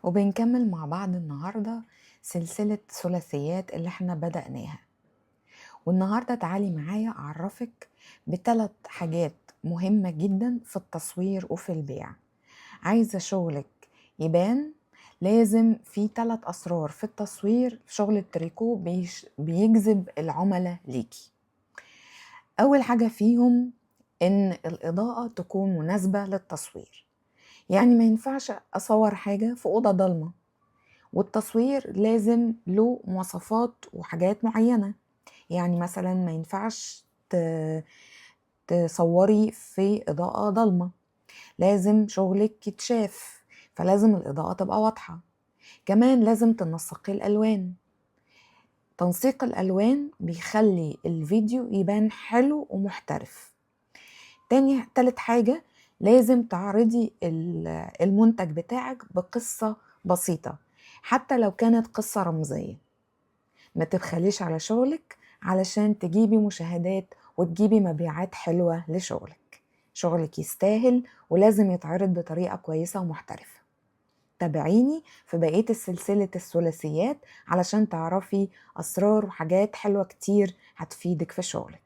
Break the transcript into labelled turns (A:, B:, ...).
A: وبنكمل مع بعض النهاردة سلسلة ثلاثيات اللي احنا بدأناها. والنهاردة تعالي معايا أعرفك بثلاث حاجات مهمة جدا في التصوير وفي البيع. عايزة شغلك يبان، لازم في ثلاث أسرار في التصوير. في شغل التريكو بيجذب العملاء ليكي. أول حاجة فيهم إن الإضاءة تكون مناسبة للتصوير. يعني ما ينفعش أصور حاجة في أوضة ضلمة، والتصوير لازم له مواصفات وحاجات معينة. يعني مثلا ما ينفعش تصوري في إضاءة ضلمة، لازم شغلك يتشاف، فلازم الإضاءة تبقى واضحة. كمان لازم تنسقي الألوان. تنسيق الألوان بيخلي الفيديو يبان حلو ومحترف. تالت حاجة، لازم تعرضي المنتج بتاعك بقصة بسيطة، حتى لو كانت قصة رمزية. ما تبخليش على شغلك علشان تجيبي مشاهدات وتجيبي مبيعات حلوة لشغلك. شغلك يستاهل ولازم يتعرض بطريقة كويسة ومحترفة. تابعيني في بقية السلسلة الثلاثيات علشان تعرفي أسرار وحاجات حلوة كتير هتفيدك في شغلك.